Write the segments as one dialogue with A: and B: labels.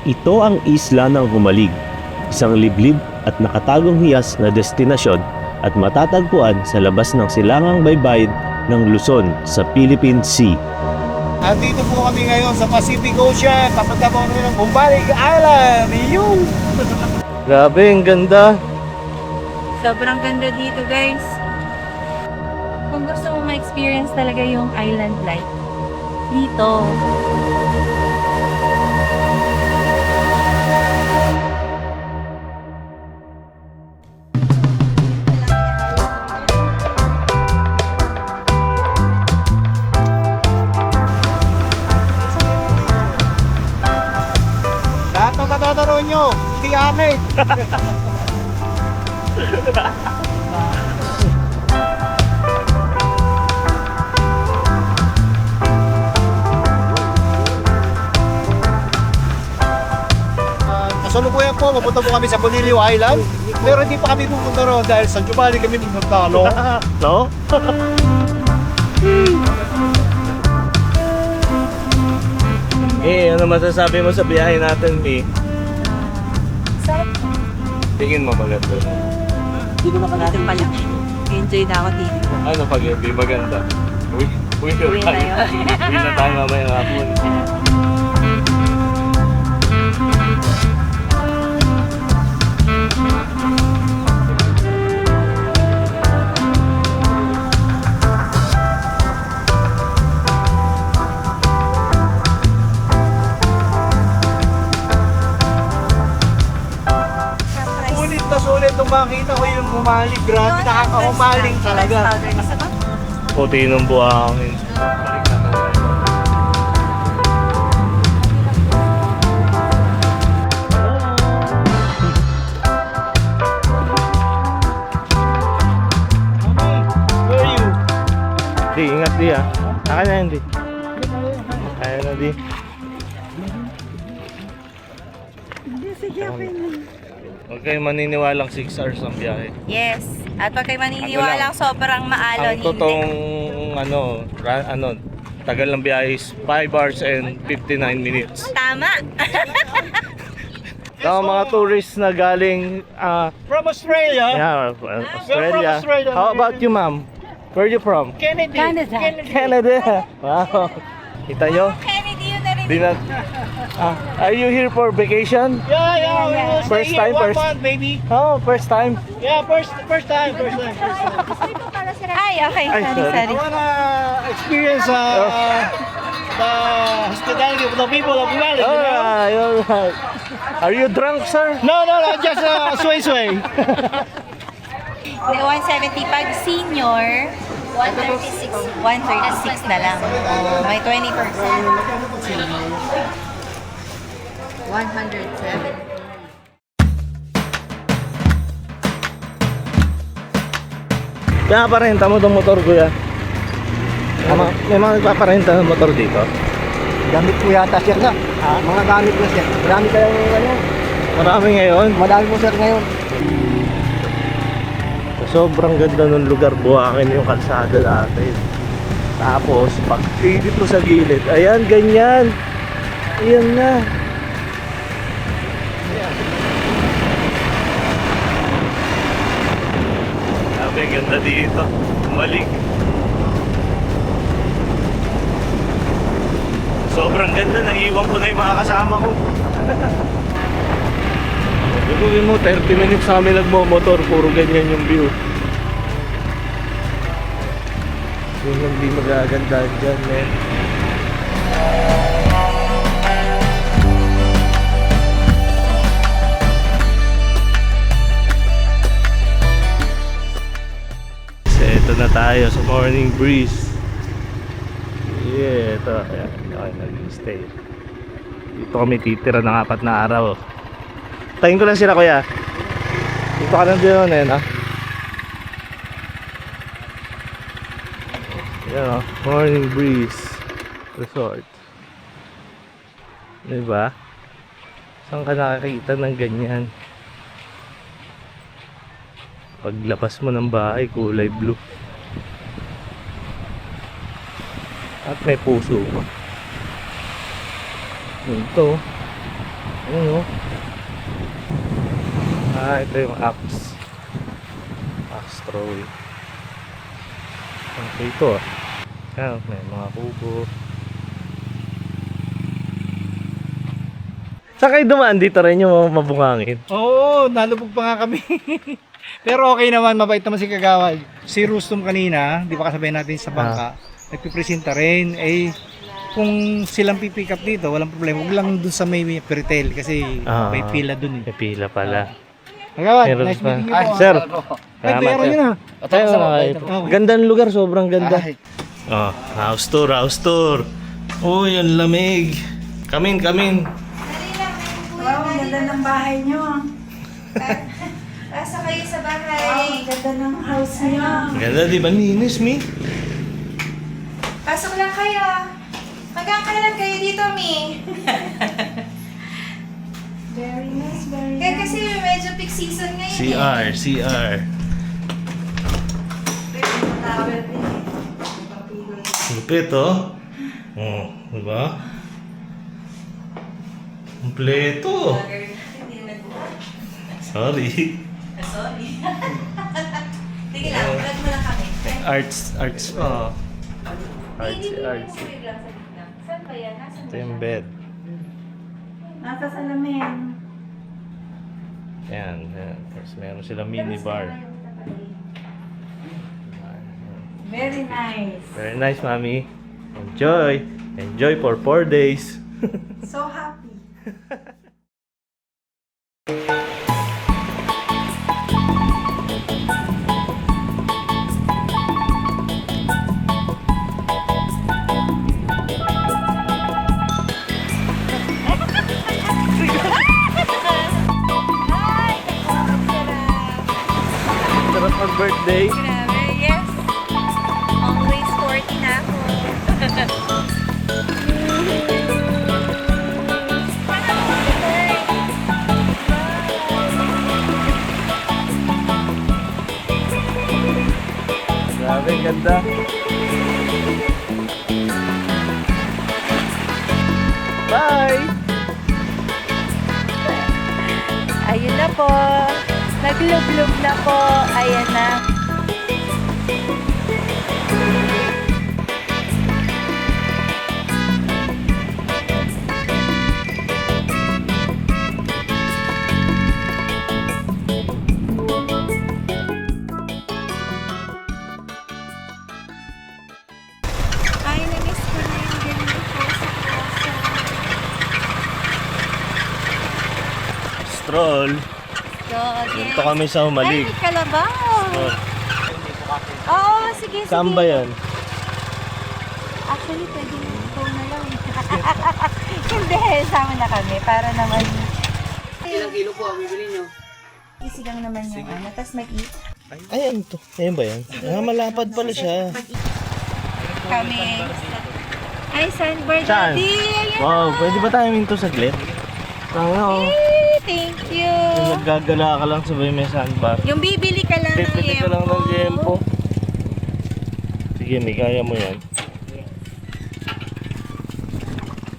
A: Ito ang isla ng Humalig, isang liblib at nakatagong hiyas na destinasyon at matatagpuan sa labas ng silangang baybayin ng Luzon sa Philippine Sea.
B: Andito po kami ngayon sa Pacific Ocean. Papunta po kami ng Humalig Island. Yung!
A: Grabe, ang ganda.
C: Sobrang ganda dito, guys. Kung gusto mo ma-experience talaga yung island life, dito.
B: Lahat ng katataro nyo, hindi amin. Kasalukuyan po, mapunta po kami sa Bonilio Island. Pero hindi pa kami pupunta roon dahil sa Jumali kami pupunta, no?
A: No? Ano masasabi mo sa biyahe natin, Mi? Tingin mo maganda.
C: Natin pala. Enjoy na ako dito.
A: Ano pag hindi maganda? Uwi
C: Uwi na yun.
A: Uwi na tayo mamaya ng hapon.
B: Sulit na sulit nung makita ko yung Humalig. Grabe, nakakahumaling talaga.
A: Puti ng buhangin.
B: Where are you?
A: Di, ingat di ah. Akin na hindi. Kaya na di. Huwag kayo maniniwalang 6 hours ang biyahe.
C: Yes. At pag kayo maniniwalang sobrang maalon,
A: Ang totoong tagal ng biyahe is 5 hours and 59 minutes.
C: Tama.
A: Sa mga tourists na galing
B: From Australia?
A: Australia.
B: Australia.
A: How about you, ma'am? Where are you from?
B: Kennedy.
A: Canada. Wow. Kita nyo?
C: Kennedy yun na rin.
A: Di na, are you here for vacation?
B: Yeah. We will stay
A: First
B: here
A: time,
B: 1
A: first-
B: month, baby.
A: Oh, first time.
B: Yeah, first time.
C: Ay, okay.
A: Ay,
C: Sorry,
A: sorry.
B: I
C: sorry.
B: wanna experience the hospitality of the people of Humalig, you know?
A: Alright. Are you drunk, sir?
B: No, just sway.
C: The 170 pag senior, 136. 136 na lang. Oh, may 20%. 107.
A: Kaya parenta mo itong motor, kuya. May mga nagpaparenta ng motor dito.
D: Gamit po yata sir na. Mga gamit po sir. Marami kayong ano.
A: Marami ngayon.
D: Madami po sir ngayon.
A: Sobrang ganda ng lugar, buhangin yung kalsada natin. Tapos, pag dito sa gilid, ayan, ganyan. Ayan na. Sabi, ganda dito. Humalig. Sobrang ganda, naiiwan ko na yung mga kasama ko. Gagawin mo, 30 minutes kami nagmo-motor, puro ganyan yung view. Yung hindi magaganda dyan, men. So, ito na tayo sa morning breeze. Yeah, ito. Ayan, okay, nag-stay. Dito kami titira ng 4 na araw. Tayin ko lang sila, kuya. Dito ka lang din, eh, no? Yan, morning breeze resort. Diba? Saan ka nakakita ng ganyan? Paglabas mo ng bahay, kulay blue. At may puso pa. Ito. Ayun, oh. Ito yung axe. Axe throwing. Okay ito, ah. Ayan, may mga kubo. Saan kayo dumaan dito rin yung mabungangin?
B: Oo, nalubog pa nga kami. Pero okay naman, mabait naman si Kagawad. Si Rustum kanina, di ba kasabay natin sa bangka, nagpipresenta rin. Eh, kung silang pipick up dito, walang problema. Huwag lang dun sa may peritel kasi may pila dun eh.
A: May pila pala.
B: Kagawad,
A: Meron
B: nice
A: pa.
B: meeting you po.
A: Sir,
B: Ay, bayaran nyo na.
A: Ganda ng lugar, sobrang ganda. Oh, house tour, house tour. Uy, ang lamig. Come in.
C: Wow, ang ganda ng bahay nyo. Asa kayo sa bahay? Wow, ang ganda ng house nyo.
A: Ganda, di ba? Linis, Mi.
C: Pasok lang kayo. Hanggang kailan kayo dito, Mi? Very nice, very nice. Kasi medyo peak season ngayon
A: CR. Lupit, oh. Oh, di ba? Kompleto. Sorry.
C: Sige lang, vlog mo lang kami.
A: Arts pa.
C: Hindi
A: Arts.
C: Saan ba yan? Nasaan
A: Ito yung bed.
C: Nasa salamin.
A: Yan. Tapos meron silang minibar.
C: Very nice.
A: Very nice, Mami. Enjoy. Enjoy for 4 days.
C: So happy.
A: Sarap mag-birthday.
C: Grabe, yes. Always 40 na ako.
A: Grabe, ganda. Bye!
C: Ayun na po. Naglublog na po. Ayan na. Ay, na-miss ko na yung ganito po sa Plaza.
A: Stroll. Dito kami sa
C: Ay,
A: Humalig.
C: may kalabaw.
A: Oh.
C: Oo, sige, sige.
A: Saan ba yan?
C: Actually, pwede go na lang. Hindi, sama na kami. Para naman...
E: Ilang kilo po ang bibili nyo?
C: Isigang naman yung ano. Tapos mag-eat
A: Ayan to. Ayan ba yan? Malapad pala siya.
C: kami. Ay, sandbar
A: Saan?
C: daddy. Ayan.
A: Wow, pwede ba tayo minto saglit? Tama, oh.
C: Thank you.
A: Yung naggagala ka lang sabay may sandbar.
C: Yung bibili ka lang ng
A: Bibili ka lang ng yempo. Sige, may kaya mo yan.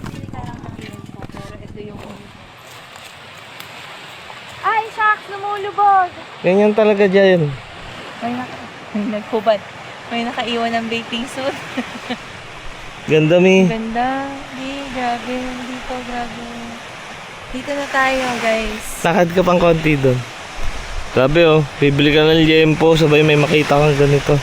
C: Bibili ka lang ng yempo. Pero ito yung... Ay, shucks! Lumulubog!
A: Ganyan talaga dyan.
C: May nagpubad. May nakaiwan ng bathing suit.
A: Ganda, Mi.
C: Ganda. Di, grabe. Dito, grabe. Dito na tayo, guys.
A: Lakad ka pang konti doon. Grabe, oh. Bibili ka ng yempo sabay may makita kang ganito.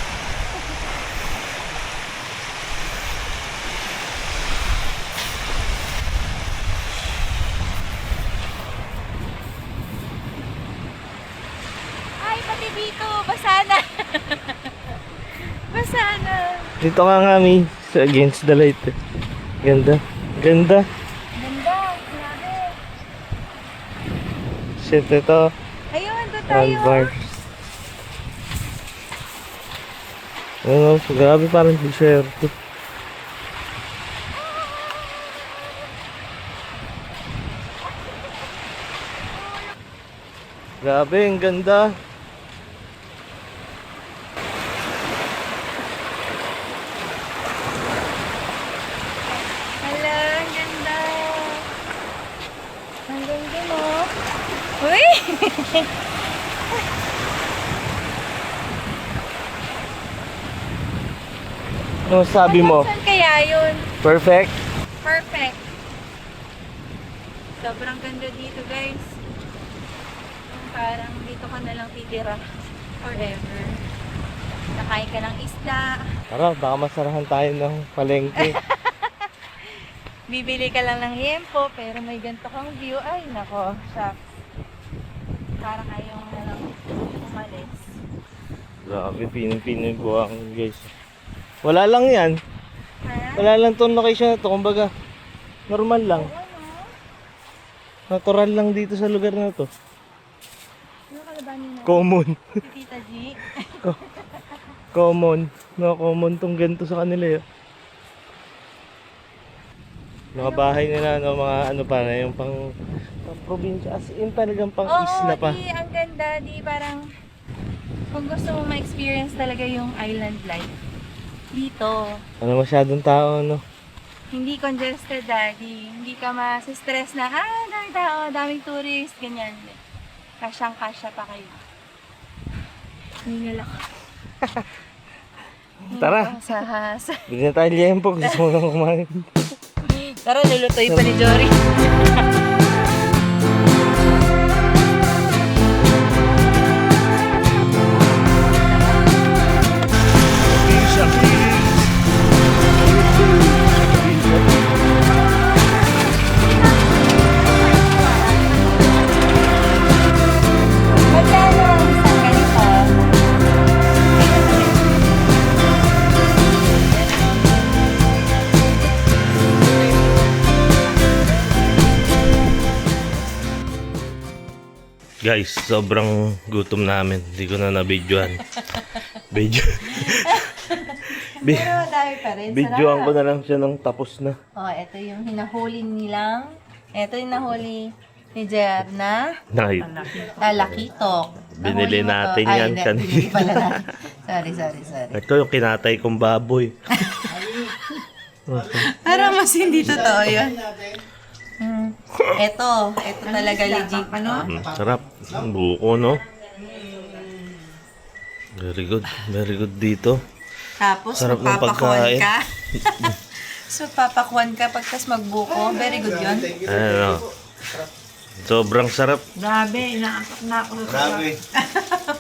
C: Ay, pati dito. Basa na. Basa na.
A: Dito ka nga, Mi. Sa Against the Light. Eh. Ganda. Ganda.
C: Ganda. Grabe.
A: Shit, ito.
C: Ayun, doon tayo.
A: Handbars. Ano, grabe parang desierto. Grabe, ang ganda.
C: Hala, ang ganda. Hanggang
A: Ano sabi mo?
C: Saan kaya yun?
A: Perfect?
C: Perfect. Sobrang ganda dito, guys. Parang dito ka na lang titira forever. Nakain ka ng isda.
A: Tara, baka masarahan tayo ng palengke.
C: Bibili ka lang ng liempo, pero may ganito kang view. Ay, nako, shucks. Parang ayaw mo na lang umalis.
A: Grabe, pining-pining buwang guys. Wala lang yan.
C: Ha?
A: Wala lang tong location na to. Kumbaga, normal lang. Natural lang dito sa lugar na to.
C: Ano kalabanin na?
A: Common.
C: Si Tita G.
A: Common. No, common tong ganito sa kanila yun. Mga bahay nila, no, mga ano pa na, yung pang probinsya. As in talagang pang isla pa.
C: Di, ang ganda. Di, parang kung gusto mo ma-experience talaga yung island life, dito.
A: Ano masyadong tao, no?
C: Hindi congested, daddy. Hindi ka ma-stress na, daming tao, daming tourist, ganyan. Kasyang-kasya pa kayo. Hindi lang.
A: Tara,
C: Sa
A: bili na tayo liempo. Gusto mo nang kumain.
C: Tara, lulutoy pa ni Jory. Magkano ang isang ganito?
A: Guys, sobrang gutom namin. Hindi ko na na-videoan. Video.
C: Pero dami pa rin.
A: Videoan ko na lang siya nung tapos na.
C: Oh, ito yung hinahuli nilang. Ito yung nahuli ni Jer na
A: Night.
C: talakitok.
A: Binili
C: Nahuli mo to.
A: natin
C: Ay,
A: yan
C: hindi,
A: kanina.
C: binili pala natin. Sorry.
A: Ito yung kinatay kong baboy.
C: Para mas hindi totoo yun. Ito talaga legit. Ano?
A: Sarap. Ang buko, no? Very good dito.
C: Tapos
A: Sarap ng
C: magpapakuan
A: pagkain.
C: ka. So, papakuan ka pagkas magbuko. Very good yun.
A: Ano? Sobrang sarap.
C: Grabe, inaantok na ako.
B: Grabe.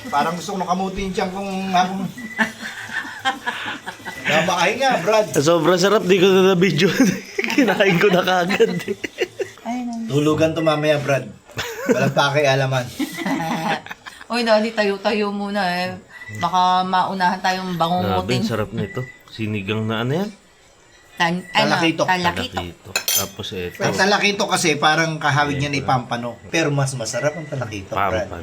B: Parang gusto ko nakamutin dyan kung akong... Nabakain nga, Brad.
A: Sobrang sarap. Di ko na na-video. Kinain ko na kagad.
B: Tulugan to mamaya, Brad. Walang pakialaman.
C: Uy, dali tayo-tayo muna eh. Baka maunahan tayong
A: Grabe,
C: bangungutin.
A: sarap nito. Sinigang na ano yan?
B: Talakitok.
C: Talakitok.
A: Tapos ito.
B: Ang talakito kasi parang kahawig niya ni Pampano. Pero mas masarap ang talakito, Brad.
A: Pampan.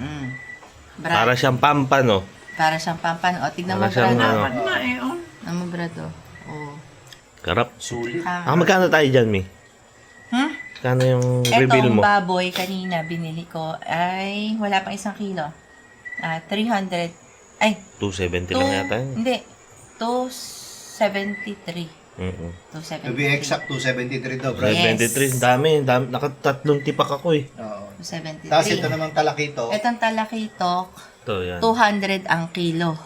C: Brad,
A: Para siyang pampan, no?
C: para siyang pampan. O, tignan mo,
A: Para siyang
C: Brad.
A: ano.
C: Tignan mo, Brad, o. Oh.
A: Karap.
B: Sulit.
A: Magkano tayo dyan, Mi? Magkano yung reveal
C: Etong
A: mo?
C: baboy kanina binili ko ay wala pang 1 kilo. 300. Ay,
A: 270 lang yata yun.
C: Hindi. 273.
B: To
C: 273.
B: be exact, 273 daw, Brad.
C: Yes.
A: 273. Dami. Nakatatlong tipak ako eh.
B: Oo.
C: 273.
B: Tapos ito namang talakito.
C: Etong talakitok,
A: Ito, yan.
C: 200 ang kilo.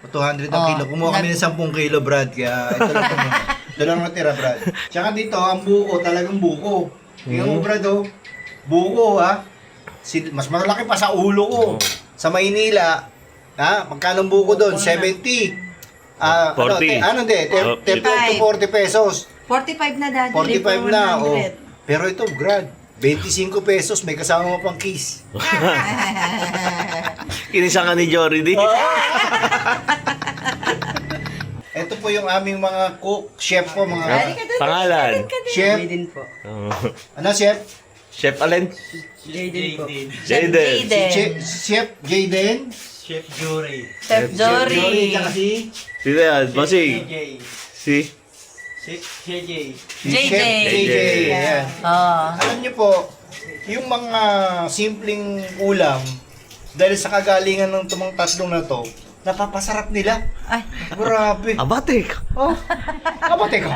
B: 200 ang
C: Oh,
B: kilo. Kumuha kami ng 10 kilo, Brad. Kaya ito lang kami. Ito lang natira, Brad. Tsaka dito, ang buko, talagang buko. Tingnan mo, Brad, oh. Buko, ha? Mas malaki pa sa ulo ko. Sa Maynila, ha? Magkano ang buko doon? 70.
A: 40.
B: Ano, 30 to 40 pesos.
C: 45 na dati.
B: 45 na, oh. Pero ito, Brad, 25 pesos, may kasama mo pang kiss.
A: Kinisa ka ni Jory, di?
B: Ito po yung aming mga cook, chef po, mga...
A: Pangalan?
B: Chef? Ano, chef?
A: Chef Allen?
C: Jaden.
B: Chef Jayden?
C: Chef
B: Jory,
C: Jory.
B: tsaka si...
A: Sino yan? Basig? Si?
B: JJ.
C: JJ.
B: Ayan.
C: Oh.
B: Alam niyo po, yung mga simpleng ulam, dahil sa kagalingan ng tumang tatlong na to, napapasarap nila.
C: Ay.
B: Grabe.
A: Abatik!
B: Oh, kabate ko.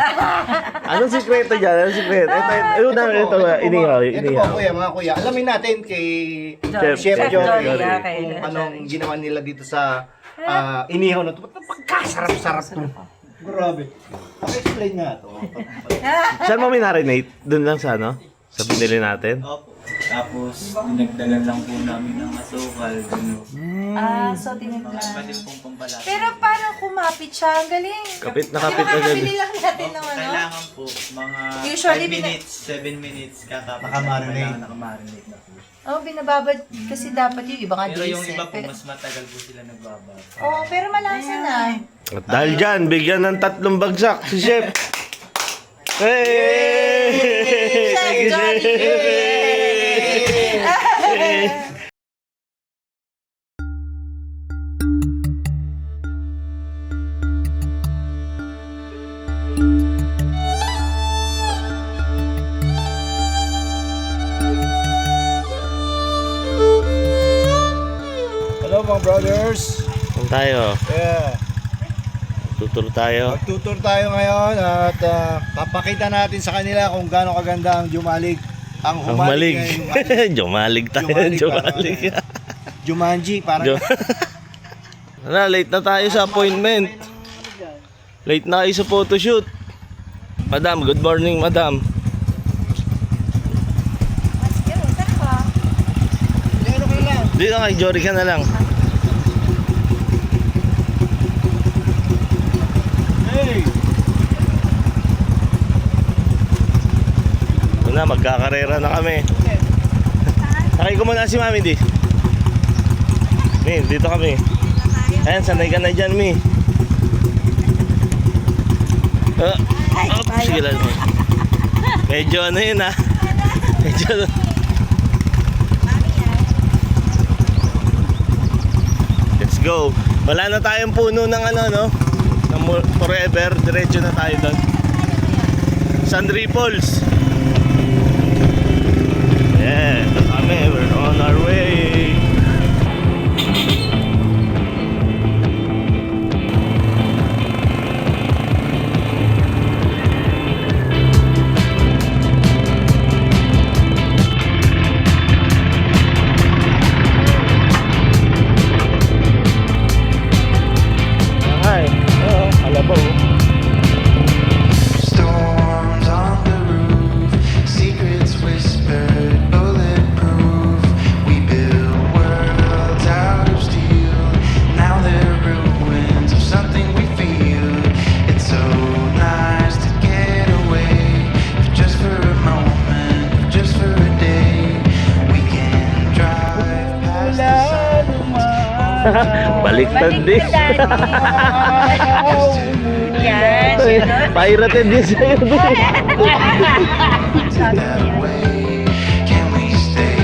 A: Anong sikreto dyan? Anong sikreto? Ito, inihaw.
B: Ito po, kuya, mga kuya. Alamin natin kay Chef Jory kung anong ginawa nila dito sa inihaw na ito. Ba't pagkasarap-sarap to? Grabe. Paki-explain nga ito.
A: Saan mo minarinate? Doon lang sa ano? Sa pinili natin?
F: Opo. Tapos, dinagdagan lang po namin ng asukal.
C: So tinignan.
F: Pwede pong pampalasa.
C: Pero parang kumapit siya. Ang galing.
A: Kapit na
C: Di
A: kapit
C: ba
A: na
C: kakabili
A: dyan.
C: lang natin ng ano?
F: Kailangan po, mga
C: Usually,
F: 5 minutes, 7 minutes kakapit.
B: Nakamarinate.
F: Nakamarinate na po.
C: Oh, binababad. Kasi dapat yung iba nga
F: Pero yung
C: juice
F: iba
C: eh.
F: po, mas matagal po sila nagbabad.
C: Oh, pero malasa na.
A: At dahil dyan, bigyan ng 3 bagsak si Chef. Hey!
C: Chef Johnny!
B: Hello mga brothers.
A: Saan tayo?
B: Yeah.
A: Tutur tayo.
B: Magtutur tayo ngayon at papakita natin sa kanila kung gaano kaganda ang Jumalig. Ang
A: Ang
B: humalig.
A: malig. Jumalig tayo. Jumalig.
B: Jumanji, parang
A: Late na tayo sa appointment. Late na kayo sa photoshoot. Madam, good morning, madam. Dito kay Jory ka na lang.
B: Hey!
A: Ito na, magkakarera na kami. Sakay ko muna si Mami, di. Mi, dito kami. Ayan, sanay ka na dyan, Mi. Sige lang. Medyo ano yun, ha? Medyo... Let's go. Wala na tayong puno ng ano, no? Ng forever. Diretso na tayo doon. San Ripols. Yeah, ito kami. We're on our way. Hi. Oh, alabaw.
G: Storms on the roof, secrets whispered, bulletproof. We built worlds out of steel. Now they're ruins of something we feel. It's so nice to get away, if just for a moment, if just for a day. We can drive past the sun.
A: Baliktad din.
C: Yan.
A: Pirated din sa'yo.
G: That way, can we stay?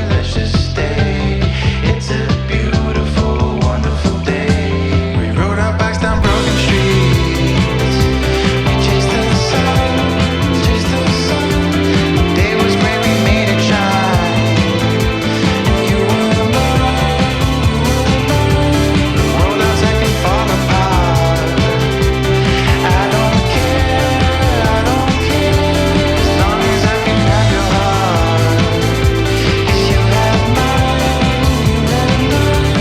G: Let's just stay. It's a beautiful, wonderful day. We rode our bikes down broken streets. We chased the sun, chased the sun. The day was great, we made it shine. You were mine, the world outside can fall apart. I don't care, as long as I can have your heart. 'Cause you have mine, you have mine.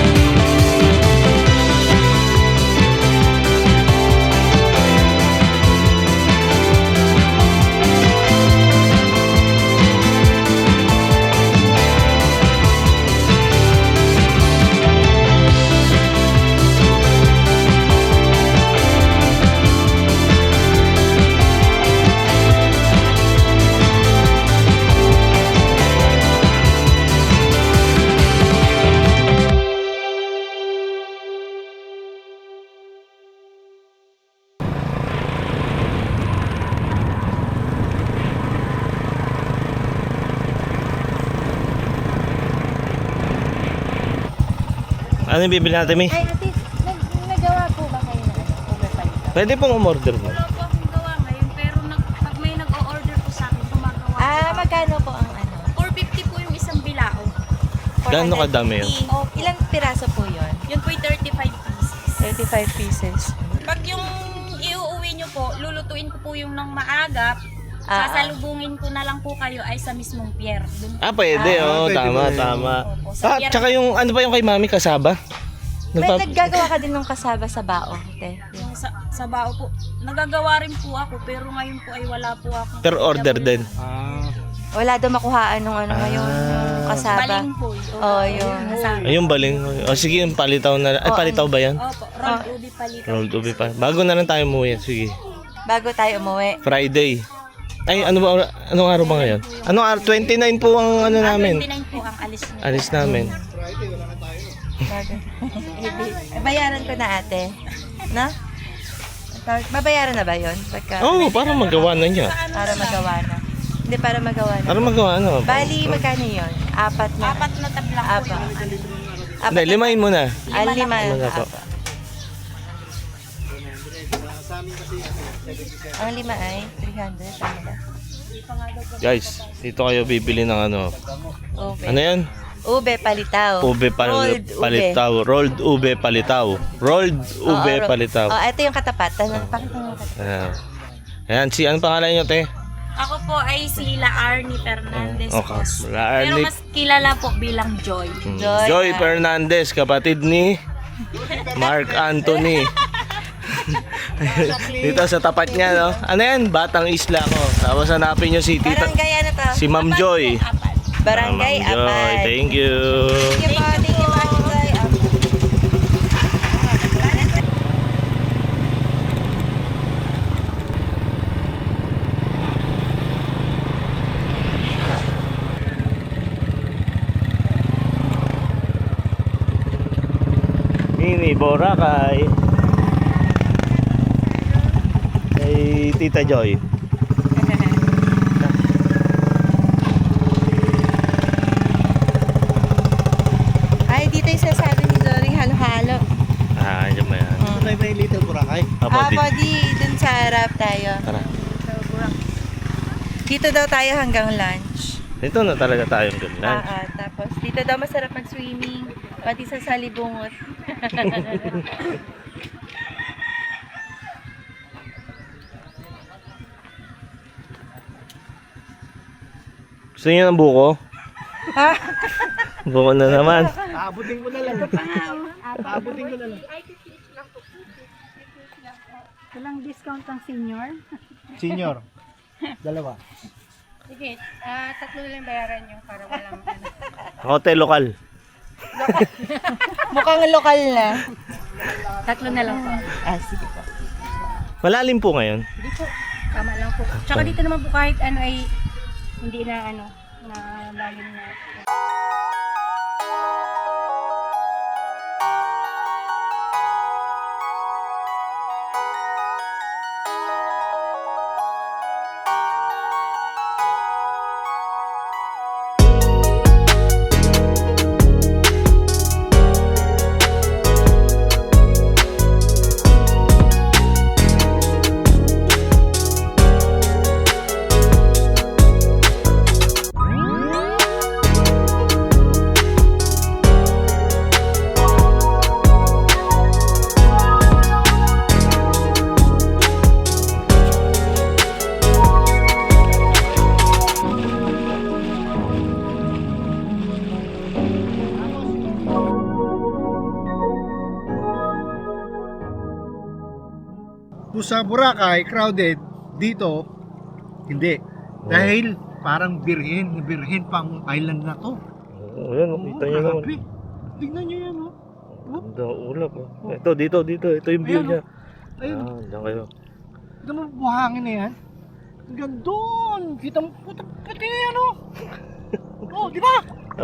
A: Ano yung bibili natin, Mi?
C: Ay, ate, nagawa po ba kayo na overtime?
A: Pwede pong umorder mo.
H: Wala po akong gawa ngayon, pero pag may nag-o-order po sa akin, gumagawa
C: Magkano po ang ano?
H: 450 po yung isang bilao.
A: Gaano kadami yun?
C: 450. Oh, ilang piraso po yun?
H: Yun po yung 35 piece.
C: 25 pieces.
H: Pag yung iuuwi nyo po, lulutuin ko po yung ng maagap.
C: Ah,
H: Sasalubungin ko na lang po kayo ay sa mismong pier. Dun
A: Pwede,
B: pwede
A: tama,
B: pwede.
A: tama.
H: po, sa pier.
A: Tsaka yung, ano ba yung kay Mami, kasaba?
C: May naggagawa ka din ng kasaba sa bao, te.
H: Yung sa bao po, nagagawa rin po ako pero ngayon po ay wala po ako.
A: Per order din.
C: Wala daw makuhaan nung ano ngayon, yung kasaba.
H: Baling po.
C: Oh, yun.
A: Ayun, baling. Sige, yung palitaw na. Ay, palitaw ba yan?
H: Opo, rolled ubi palito.
A: Rolled ubi pa. Bago na lang tayo umuwi. Sige.
C: Bago tayo umuwi.
A: Friday. Ay, ano ba? Anong araw ba ngayon? Anong araw? 29 po ang ano namin.
H: 29 po ang alis niya.
A: Alis namin.
C: Bago. Bayaran ko na ate. Na? Babayaran na ba yun? Pagka,
A: Oo, para magawa na niya.
C: para magawa na. Hindi, para magawa na.
A: Para magawa, ano?
C: Bali, magkano yun? Apat na.
H: Apat na tabla po
C: Apat.
H: yung
A: Hindi, limahin mo na.
C: Lima.
A: Lima po.
C: Apat. Ang lima ay 300. Tama ba?
A: Guys, dito kayo bibili ng ano.
C: Ube.
A: Ano yan?
C: Ube palitaw.
A: Ube
C: Rolled ube.
A: palitaw. Rolled ube palitaw. Rolled ube palitaw.
C: Oh, ito yung katapat. Pakita mo yung katapat.
A: Ayan, ano pangalan niyo, te?
H: Ako po ay si La Arnie Fernandez
A: Okay.
H: po.
A: La
H: Pero
A: Arnie.
H: mas kilala po bilang Joy.
C: Joy.
A: Fernandez, kapatid ni Mark Anthony. Dito sa tapat niya, no? Ano yan? Batang Isla ko. Tapos hanapin niyo si Tita,
C: Barangay ano to?
A: si Ma'am Joy.
H: Apat.
C: Barangay
A: Ma'am Joy,
C: Apad.
A: thank you.
C: Thank you po. Thank you po, Ate Joy.
A: Mini Boracay. Kay Tita Joy.
C: Ay, dito yung sinasabi ni Doring halo-halo.
A: Diyan ba yan?
B: Tayo ba yung Little Boracay?
A: Apo,
C: Di, dun sa harap tayo.
A: Tara.
C: Dito daw tayo hanggang lunch.
A: Dito na talaga tayong ganyan.
C: Tapos dito daw masarap mag-swimming. Pati sa salibungot.
A: Gusto niyo ng buko? Buko na naman.
B: Aabutin ko na lang. Aabutin ko na lang.
H: Walang discount ang senior.
B: Senior. Dalawa.
H: Sige, tatlo lang bayaran nyo para walang
A: Hotel lokal.
C: Mukhang lokal na.
H: Tatlo na lang po.
C: Sige po.
A: Malalim po ngayon.
H: Dito, tama lang po. Tsaka dito naman po kahit ano ay hindi na ano, na lalim na.
B: Kung sa Boracay, crowded, dito, hindi. Dahil parang birhen pang island na to.
A: Oo, yan, kita niyo naman.
B: Grabe. Tingnan nyo yan, oh.
A: Ganda, ulap. Ito, dito. Ito yung view
B: Ayan,
A: niya.
B: Ayun,
A: Diyan kayo.
B: tignan mo buhangin na yan. Hanggang doon. Kita mo, puti na yan, oh. Oh, di ba?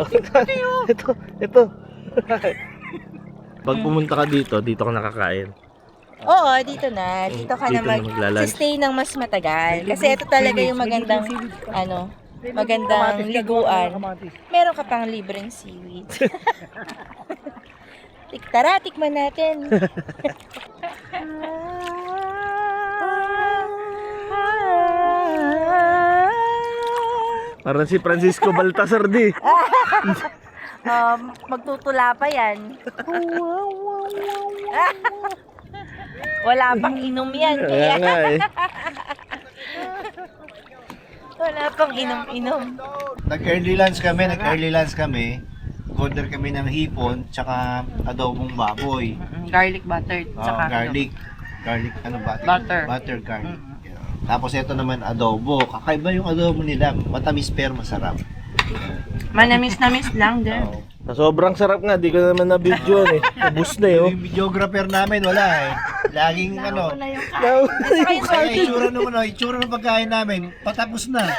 B: Puti, oh.
A: Ito. Pag pumunta ka dito ka nakakain.
C: Oo, dito na. Dito ka
A: Dito
C: na
A: na magla-lunch.
C: stay ng mas matagal. Kasi ito talaga yung magandang, magandang liguan. Meron ka pang libreng seaweed. Tara, tikman natin.
A: Parang si Francisco Baltasar di.
C: Magtutula pa yan. Wala pang inom yan.
A: Kaya nga eh.
C: Wala pang inom-inom.
D: Nag-early lunch kami. Order kami ng hipon, tsaka adobong baboy.
C: Garlic butter.
D: Garlic
C: Butter.
D: Butter garlic. Tapos ito naman adobo. Kakaiba yung adobo nila. Matamis pero masarap.
C: Manamis-namis lang din.
D: Oo.
A: Sobrang sarap nga, di ko naman na-video eh. Ubus na yun.
D: Yung videographer namin, wala eh. Laging ano. Itsura ng pagkain namin, patapos na.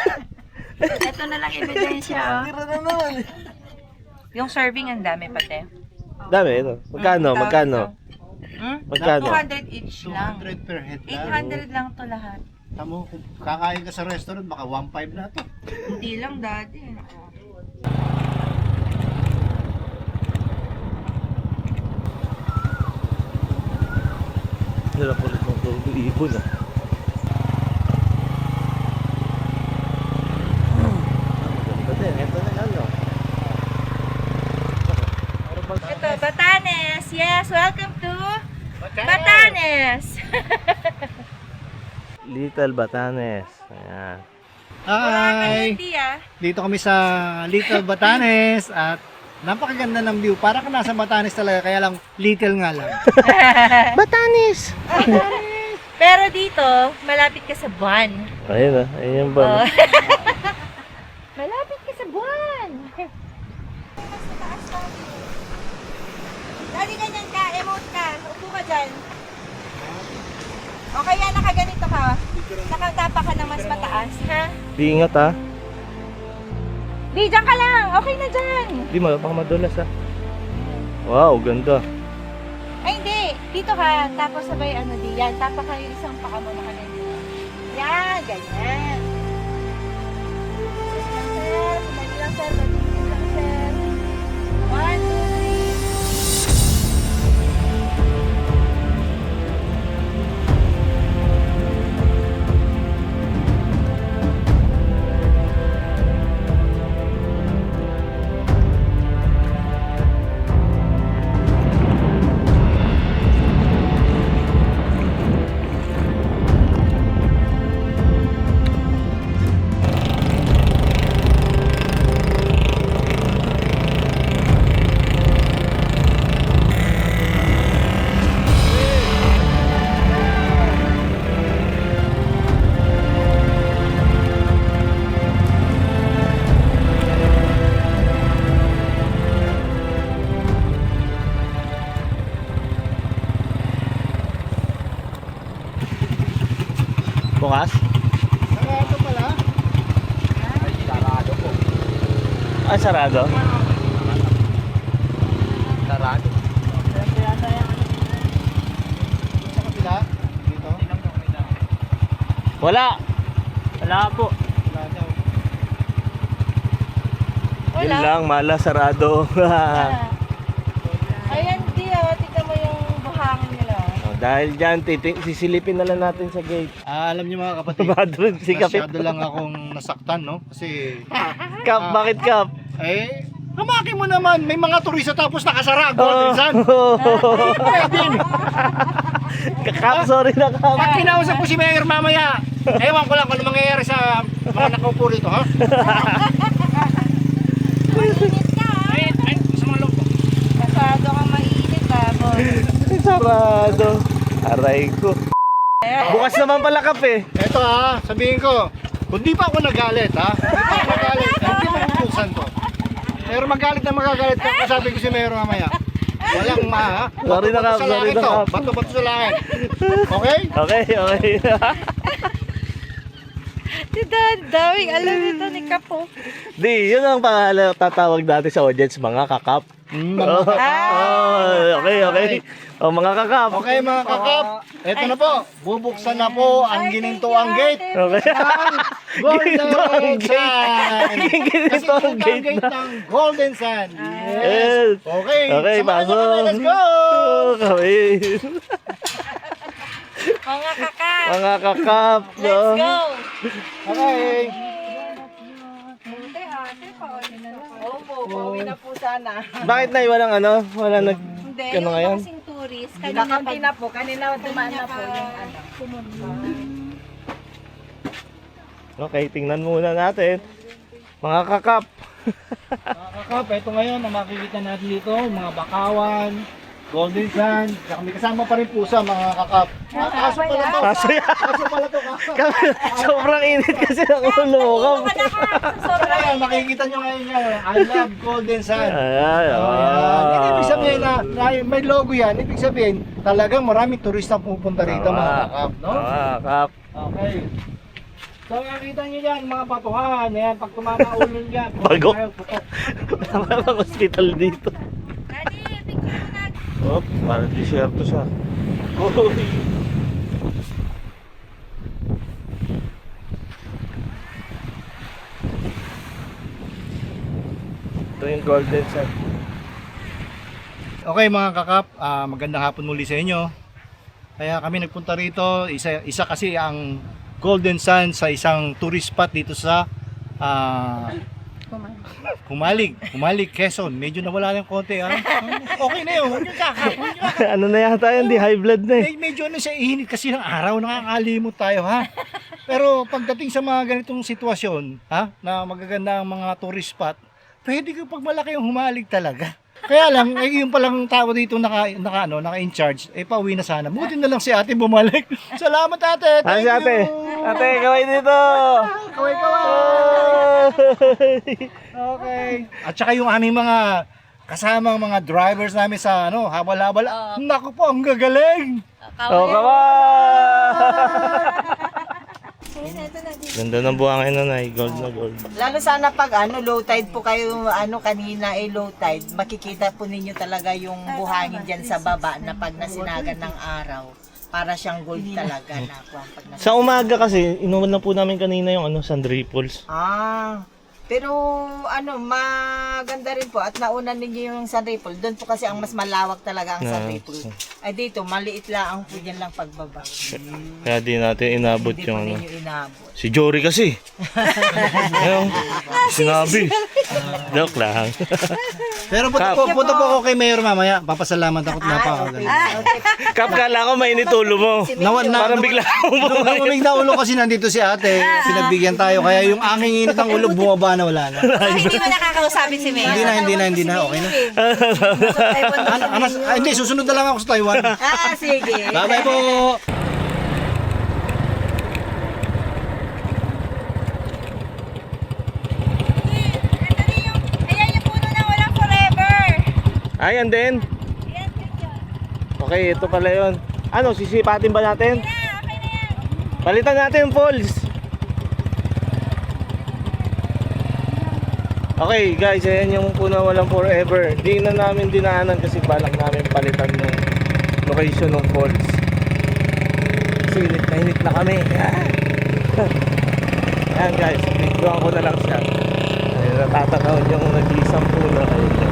C: Ito na lang ebidensya. Yung serving ang dami pati.
A: Dami ito. Magkano? Magkano?
C: 200 each lang.
D: 200 per head lang.
C: 800 lang to lahat.
D: Tamo, kung kakain ka sa restaurant, baka 1.5 na to.
C: Hindi lang dati.
A: Nila po ng ibon ah.
C: Ito, Batanes. Yes, welcome to Batanes.
A: Little Batanes. Ayan.
B: Hi! Dito kami sa Little Batanes at napakaganda ng view. Para ka nasa Batanes talaga, kaya lang little nga lang.
A: Batanes!
C: Pero dito, malapit ka sa buwan.
A: Ayun ah. Ayun yung ba?
C: Malapit ka sa buwan. Lagi ganyan ka, emote ka, upo ka dyan. O kaya nakaganito ka, nakatapa ka ng mas mataas, ha?
A: Di ingat ah.
C: Di, dyan ka lang, okay na dyan.
A: Di baka madulas ah. Wow, ganda.
C: Ay hindi, dito ka, tapos sabay ano di, yan, tapa ka yung isang paka mo nakaganito. Yan, ganyan. Sandali lang sir, sandali lang sir. 1, 2, 3.
A: Bukas?
B: Sarado pala.
D: Sarado po.
A: Ah, sarado?
D: Sarado.
B: Sa kapila, dito.
A: Wala! Wala po.
B: Wala daw.
A: Yun lang, mala, sarado.
C: Ayan di, tignan mo yung buhangin nila.
A: Dahil dyan, sisilipin na lang natin sa gate.
B: Alam niyo mga kapatid,
A: Badron, si Kapit.
B: masyado lang akong nasaktan, no? Kasi,
A: Kap, bakit Kap?
B: hamaki mo naman, may mga turista tapos nakasara, Golden Sun. Pwede.
A: Kap, sorry na Kap.
B: Pag kinausap ko si Mayor mamaya, ewan ko lang kung ano mangyayari sa mga nakaupo rito, ha?
C: Mainit ka, ha?
B: Ay, sa mga loob.
C: Masyado kang mainit, boss.
A: Sarado. Aray ko. Bukas naman pala Kap eh.
B: Eto ha, sabihin ko, kung di pa ako nagalit ha, hindi mo bubuksan to. Pero magalit na magagalit ka, kasabi ko si Mayor mamaya. Walang ha.
A: Sorry na Kap, sorry na Kap.
B: Bato-bato sa langit. Okay?
A: Okay, okay.
C: Si daming alam nito ni Kapo.
A: Di, yun ang pangalan tatawag natin sa audience, mga kakap. Oh, okay, okay. Oh, mga kakap.
B: Okay mga kakap, eto na po, bubuksan na po ang ginintuang gate.
A: Okay.
B: Golden Sun!
A: Ginto
B: Kasi
A: ang
B: ito ang
A: gate
B: gate
A: na.
B: ng Golden Sun.
A: Yes.
B: Okay,
A: Okay,
B: samahan niyo
A: pasok.
B: kami, let's go!
A: Okay.
C: Mga kakap,
A: Mga kakap, no?
C: let's go!
B: Okay.
C: Buti ate, pauwi na lang. Opo, pauwi na po sana.
A: Bakit na walang ano? Wala nag...
C: Hindi,
A: Ano
C: yung
A: ngayon?
C: kasing tourist. tourist. Kanina
I: na po, kanina dumaan na po yung ano.
A: Okay, tingnan muna natin. Mga kakap.
B: Mga kakap, ito ngayon ang makikita natin dito, mga bakawan, golden sand, saka may kasama pa rin pusa mga kakap. Aso pala to.
A: Aso yan.
B: Aso pala to.
A: Sobrang init kasi ng ulo mo, Kap.
B: Ayan, makikita nyo ngayon yan. I love golden sand.
A: Ay,
B: Ayan. Hindi ibig sabihin na may logo yan. Ibig sabihin, talagang maraming turista pupunta rito mga kakap. No?
A: Kap.
B: Okay. So makikita nyo yan mga patuhan. Ayan, pag tumama ulo nyo yan.
A: Bago.
B: Putok.
A: Tama bang hospital dito?
C: Daddy, picture mo na.
A: Oh, parang disyerto siya. Uy. Ito yung golden sand.
B: Okay mga kakap, magandang hapon muli sa inyo. Kaya kami nagpunta rito, isa kasi ang Golden Sand sa isang tourist spot dito sa Humalig, Quezon. Medyo nawala ng konti. Okay na yun, huwag nyo kakap.
A: Ano na yata yun, di high blood na eh.
B: Medyo ano siya, init kasi ng araw, nakakalimot tayo ha. Pero pagdating sa mga ganitong sitwasyon, ha, na magaganda ang mga tourist spot, pwede ko pag malaki yung Humalig talaga. Kaya lang, yung palang tao dito naka-in charge, pauwi na sana. Buti na lang si ate bumalik. Salamat ate.
A: Ano
B: Thank
A: si ate?
B: you.
A: Ate, kaway dito!
B: Kaway. Okay. At saka yung aming mga kasamang mga drivers namin sa habal-habal. Naku po, ang gagaling.
A: Oh, kaway! Ganda ng buhangin na gold na gold.
I: Lalo sana pag low tide po kayo kanina low tide, makikita po ninyo talaga yung buhangin diyan sa baba na pag nasinagan ng araw. Para siyang gold talaga na pag
A: Sa umaga kasi, inuman na po namin kanina yung San Ripples.
I: Pero maganda rin po at naunan ninyo yung San Ripple. Doon po kasi ang mas malawak talaga ang San Ripple. Ay dito, maliit lang ang po dyan lang pagbaba.
A: Kaya di natin inabot
I: Hindi
A: yung
I: po ninyo inabot.
A: Si Jory kasi. Ayun, sinabi. Joke lang.
B: Pero punta po ako kay Mayor mamaya. Papasalamat ako at napakaganda.
A: Kap, kala ko mainit ulo mo. Parang bigla akong
B: Nung namamig na ulo kasi nandito si ate, pinagbigyan tayo. Kaya yung aking init ng ulo bumaba na wala na.
C: Hindi mo nakakausapin si Mayor.
B: Hindi na. Okay na. Hindi, susunod na lang ako sa Taiwan.
I: Sige.
B: Bye-bye po.
C: Ayan yung puno na walang forever.
A: Ay, and then? Okay, ito pala yun. Ano, sisipatin ba natin?
C: Okay na yan.
A: Palitan natin yung poles. Okay guys, ayan yung puno walang forever. Di na namin dinaanan kasi balak namin palitan yung location ng falls. Kasi init na kami. Ayan guys, videoan ko na lang siya. Ayun, natatanaw yung nag-iisang puno. Ayun.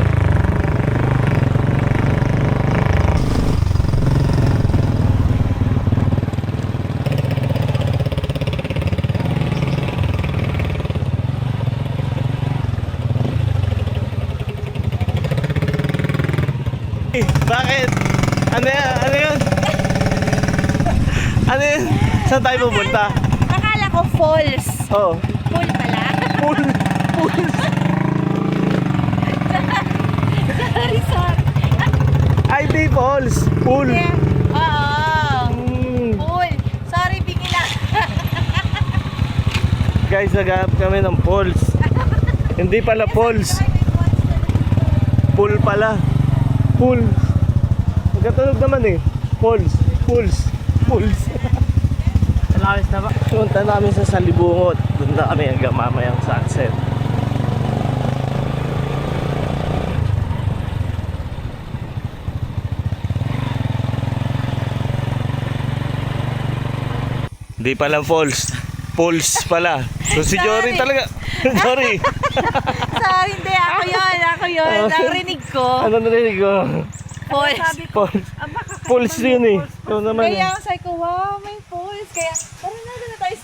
A: Bakit? Ano yan? Ano yun? Ano yun? Saan tayo pupunta?
C: Akala ko falls.
A: Oh.
C: Pool pala.
A: Pool.
C: Sorry.
A: Ay, di falls. Pool.
C: Oo.
A: Mm.
C: Pool. Sorry, bigla.
A: Guys, naghahanap kami ng falls. Hindi pala falls. Pool pala. Pool. Magkatunog naman eh. Falls. Alawis na ba? Punta namin sa Salibungot. Doon na kami hanggang mamayang sunset. Hindi pala falls. Pulse pala. So si Jory talaga. Jory.
C: Sorry, hindi. Ako yun. Narinig ko.
A: Ano narinig ko?
C: Falls.
A: Pulse yun eh. Ito naman eh.
C: Kaya sabi ko, wow, may falls. Kaya, parang na tayo.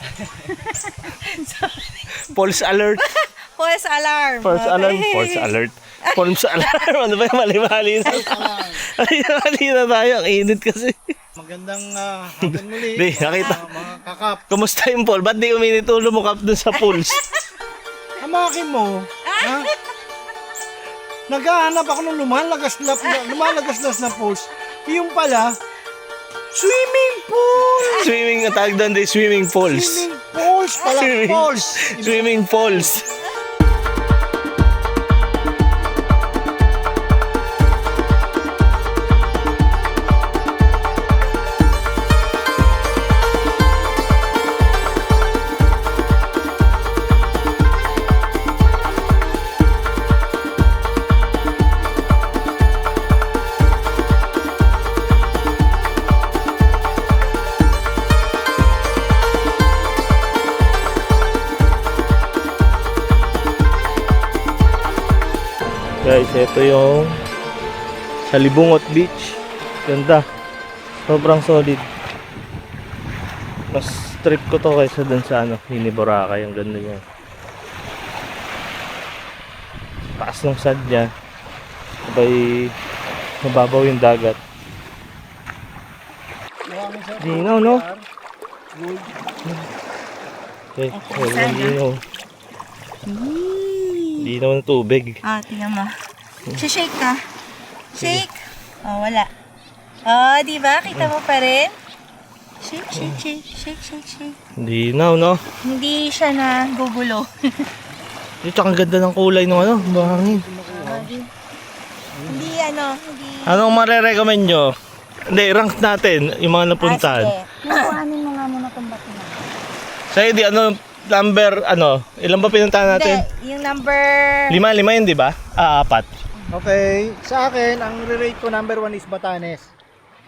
A: Pulse alert.
C: False alarm.
A: False
C: Okay.
A: alarm. False alert. False alarm. Ano ba yung mali-mali na? Mali na tayo. Ang init kasi.
B: Magandang hapon muli.
A: Di, nakita.
B: Mga kakap.
A: Kumusta yung Paul? Ba't di uminit ulo mo kap dun sa pools?
B: Hamakin mo. Ha? Naghahanap ako ng lumalagas na pools. Yung pala, swimming pool!
A: Swimming na tawag doon, di swimming pools.
B: Swimming pools pala, pools.
A: Swimming pools. Guys, ito yung Salibungot Beach. Ganda. Sobrang solid. Mas trip ko to kaysa dun sa Mini Boracay. Ang ganda niya. Taas ng sand niya. Sabay mababaw yung dagat. Linaw, no? Okay, linaw. Linaw ng tubig.
C: Tingnan mo. Shake ka. Shake. Wala. Di ba? Kita mo pa rin? Shake, shake, shake, shake, shake, shake.
A: Linaw, no?
C: Hindi siya na gugulo.
A: Ito, ang ganda ng kulay ng bahangin.
C: Hindi.
A: Anong marerecommend nyo? Hindi, rank natin yung mga napuntahan.
H: Kuhanin mo nga muna itong bato na.
A: Sa'yo, number, ilan ba pinuntahan natin?
C: Hindi. Yung number...
A: Lima yun, di ba? 4.
B: Okay, sa akin, ang re-rate ko number 1 is Batanes.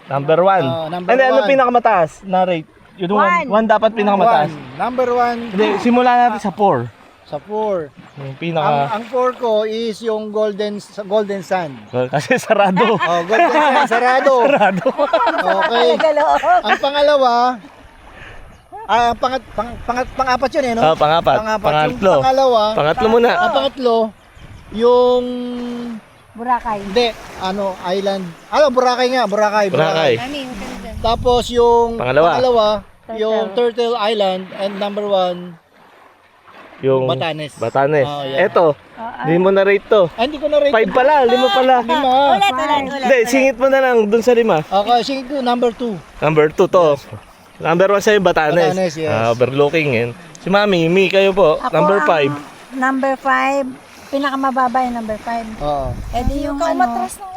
A: Number 1.
B: number
A: Ano
B: one.
A: pinakamataas na rate? Yung 1 dapat pinakamataas.
B: Number 1
A: Hindi, simulan natin sa 4.
B: sa 4.
A: Yung pinaka...
B: Ang 4 ko is yung Golden Sand.
A: Kasi sarado.
B: Golden Sand, sarado.
A: Sarado.
B: Okay. Ang pangalawa, pang-apat yun no?
A: Pang-apat. Pangatlo.
B: Yung pangalawa,
A: Pangatlo muna.
B: ang pangatlo, yung...
H: Boracay.
B: Hindi, island. Boracay nga, Boracay.
A: Boracay.
B: Tapos yung
A: Pangalawa.
B: yung Turtle Island, and number 1,
A: Yung
B: Batanes. Yeah.
A: Eto, hindi mo na rate to.
B: Hindi ko na rate.
A: 5 pala, 5 pala.
C: Ulit.
A: Hindi, singit mo na lang dun sa 5.
B: Okay, sige ko, number 2.
A: Number 2 to. Number 1 sa'yo, Batanes.
B: Batanes, yes.
A: Overlooking yun. Si Mami, kayo po.
H: Ako
A: Number 5.
H: Number 5. Pinakamababa yung number 5.
B: Oo.
H: Eh di yung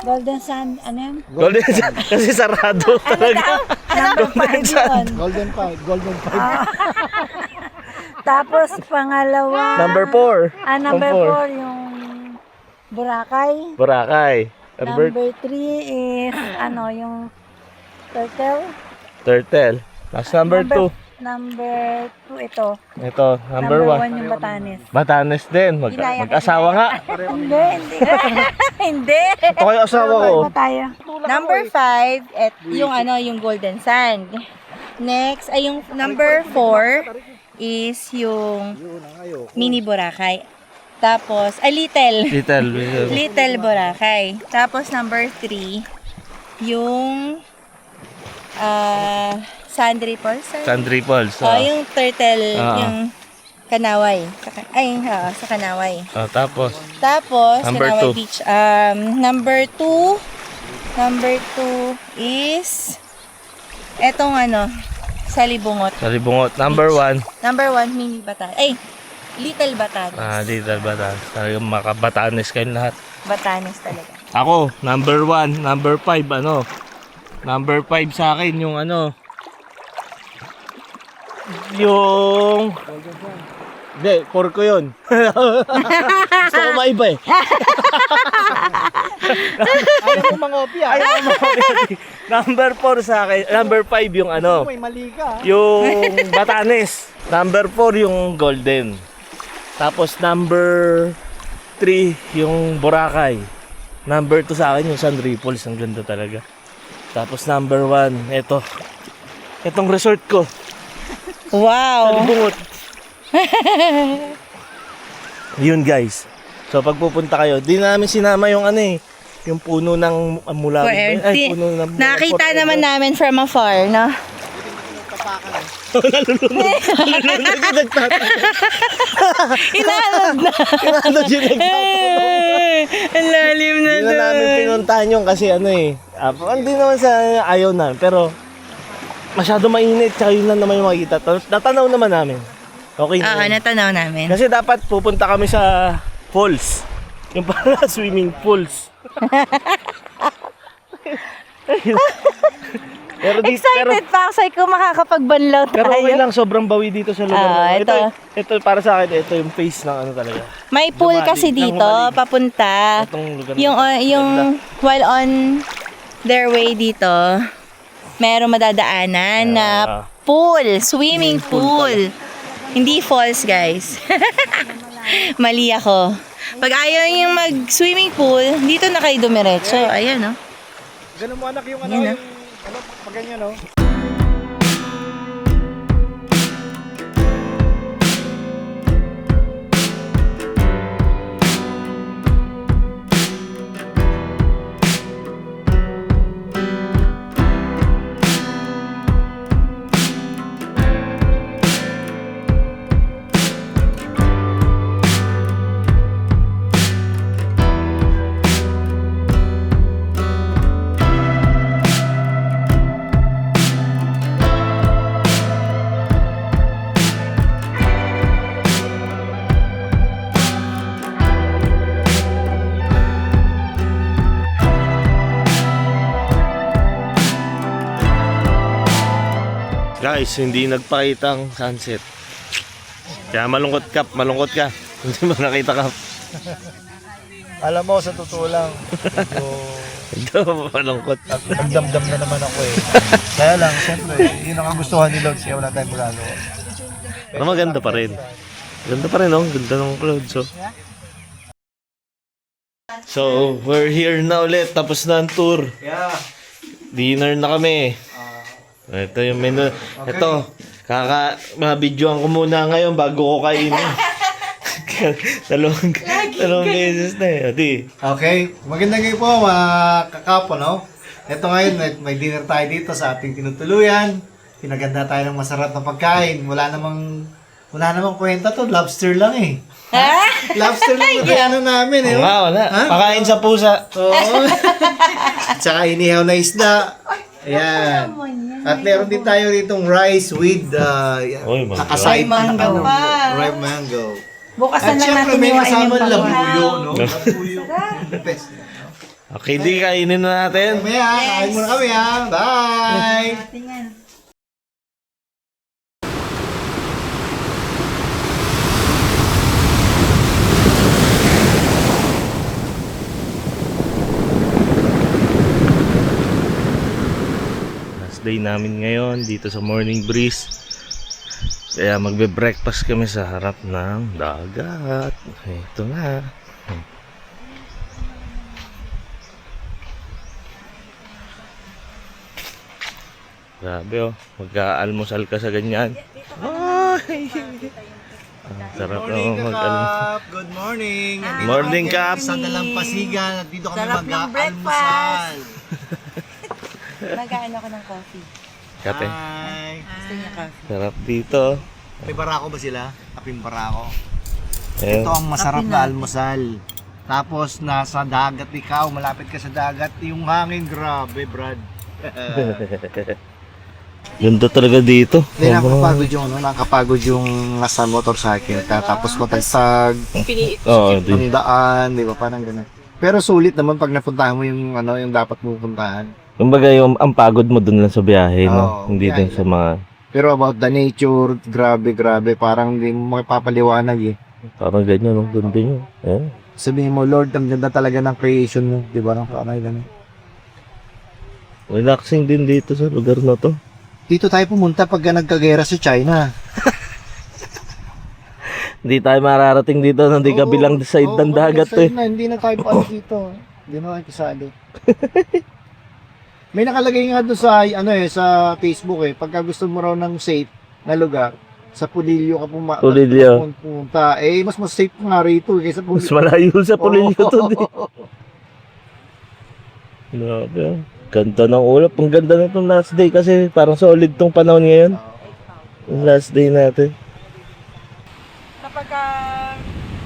H: Golden Sand, ano yun?
A: Golden Sun. Kasi sarado talaga. Golden Sun.
B: Golden 5.
H: Tapos pangalawa.
A: Number 4.
H: Number 4 yung Boracay.
A: Boracay.
H: Number 3 is yung
A: Turtle. Last number 2.
H: Number 2 ito.
A: Ito, number 1.
H: 1 yung Batanes.
A: Batanes din. Mag-asawa nga.
H: Hindi.
C: Hindi.
A: Ito kayo asawa ko.
H: Ano tayo?
C: Number 5, yung Golden Sand. Next, ay yung number 4 is yung Mini Boracay. Tapos, Little Boracay. Tapos, number 3, yung Sand Ripples.
A: Sand Ripples.
C: Yung turtle, yung Kanaway. Sa Kanaway.
A: Tapos, number
C: Kanaway
A: 2.
C: Beach. Number 2 is etong Salibungot.
A: Salibungot. Number 1.
C: Number 1, Mini Batanes. Little Batanes.
A: Little Batanes. Talagang makabatanes kayo lahat.
C: Batanes talaga.
A: Ako, number 1. Number 5, Number 5 sa akin, yung yung... Hindi, 4 ko yun. Gusto ko maiba eh.
B: Ayaw mo mangopya.
A: Number 4 sa akin. Number 5 yung
B: May mali ka.
A: yung Batanes. Number 4 yung Golden. Tapos number 3 yung Boracay. Number 2 sa akin yung Sand Ripples. Ang ganda talaga. Tapos number 1, itong resort ko.
C: Wow!
A: Salibungot. Yun guys. So pag pupunta kayo, di namin sinama yung ano eh, yung puno ng mula.
C: Forever.
A: Puno ng
C: Nakita naman namin from afar, no? Inaalad na.
A: Inaalad yun
C: Ang lalim na
A: Hindi na namin
C: doon.
A: pinuntahan yun kasi ano eh. Hindi naman sa ayaw namin. Pero masyado mainit. Tsaka yun lang naman yung makikita. Natanaw naman namin. Okay na
C: Oo,
A: yun.
C: natanaw namin.
A: Kasi dapat pupunta kami sa falls. Yung para swimming pools. Pero
C: Excited pa ako sa'yo kung makakapagbanlaw tayo.
A: Pero okay lang, sobrang bawi dito sa lugar. na
C: ito.
A: Ito para sa akin, ito yung face ng ano talaga.
C: May pool
A: Humali,
C: kasi
A: ng
C: dito,
A: humali.
C: papunta.
A: Itong lugar na
C: Yung,
A: ito.
C: yung
A: Ganda.
C: while on their way dito, merong madadaanan na pool, swimming pool. Hindi falls, guys. Mali ako. Pag ayaw yung mag-swimming pool, dito na kayo dumiretso. Ayan, no?
B: Ganun mo anak yung ano,
C: Yan,
B: yung ano, pag ganyan, no?
A: Guys, hindi nagpakita ang sunset. Kaya malungkot ka. Hindi mo nakita ka.
D: Alam mo, sa totoo lang,
A: Ito, malungkot.
D: nagdamdam na naman ako eh. Kaya lang, siyempre, yun ang kagustuhan ni Lord, kaya wala tayong magagawa.
A: Pero maganda pa rin. Ganda pa rin, oh. Ganda ng clouds, oh. So, we're here na ulit. Tapos na ang tour.
D: Yeah.
A: Dinner na kami. Ito yung menu. Ito, mabidyoan ko muna ngayon bago ko kainin. dalawang beses na eh. Ati.
D: Okay, magandang gabi po mga kakapo, no? Ito ngayon, may dinner tayo dito sa ating tinutuluyan. Pinaganda tayo ng masarap na pagkain. Wala namang kwenta to, lobster lang eh. Lobster lang na ano namin eh.
A: Wala.
D: Ha?
A: Pakain sa pusa.
D: Oo. Tsaka inihaw na isda. Ayan. At meron din tayo ditong rice with
A: Oy, mango.
D: kakaside
C: Mango pa.
D: ripe mango.
C: Bukas
D: At
C: na lang
D: syempre
C: natin
D: may
C: iwain
D: kasama
C: yung
D: labuyo,
C: pagkain.
D: no? Labuyo. The best.
A: Okay, di kainin na natin.
D: Mamaya, kain muna kami ha. Bye!
A: Last day namin ngayon dito sa Morning Breeze. Kaya magbe-breakfast kami sa harap ng dagat. Ito na. Grabe oh, magka-almusal ka sa ganyan. Ay! Ang sarap
D: Morning,
A: naman mag-almusal.
D: Kakap! Good morning! Nandito
A: Morning,
D: kami
A: Kap!
D: Sa Dalampasigan. Nandito kami
C: Sarap ng
D: mag-almusal.
C: breakfast. Mag-ano ko ng coffee.
A: Kate,
D: Hi!
C: Gusto niya coffee.
A: sarap dito.
D: May barako ba sila? Kaping barako.
A: Ayan.
D: Ito ang masarap na almusal. Tapos nasa dagat ikaw, malapit ka sa dagat. Yung hangin, grabe, Brad.
A: Ganda talaga dito.
D: Hindi, nakakapagod yung, nakakapagod yung nasa motorcycle ka. Tapos matagsag,
A: Oo, di.
D: ang daan, di ba? Parang gano'n. Pero sulit naman pag napuntahan mo yung, ano, yung dapat mo puntahan.
A: Kumbaga yung ang pagod mo dun lang sa biyahe, no?
D: Oo,
A: Hindi
D: biyahe
A: dun sa mga,
D: Pero about the nature, grabe, grabe. Parang hindi mo mapapaliwanag eh.
A: parang ganyan, no? Ganda nyo. Ayan.
D: Sabihin mo, Lord, ang ganda talaga ng creation mo. Di ba? Parang gano'n.
A: Relaxing din dito sa lugar na to.
D: Dito tayo pumunta pag nagkagera sa China.
A: Hindi tayo mararating dito na hindi kabilang side ng dagat eh.
D: Hindi na tayo paano dito. Hindi na tayo kasali. May nakalagay nga doon sa ano sa Facebook pagka gusto mo raw ng safe na lugar, sa Pulilio ka
A: Pulilio.
D: pumunta. Eh, mas safe nga rito kaysa
A: Mas
D: Pulilio.
A: malayo sa Pulilio to din. Grabe. Ah. Ganda ng ulap. Ang ganda na itong last day kasi parang solid tong panahon ngayon. Yung last day natin.
C: Kapag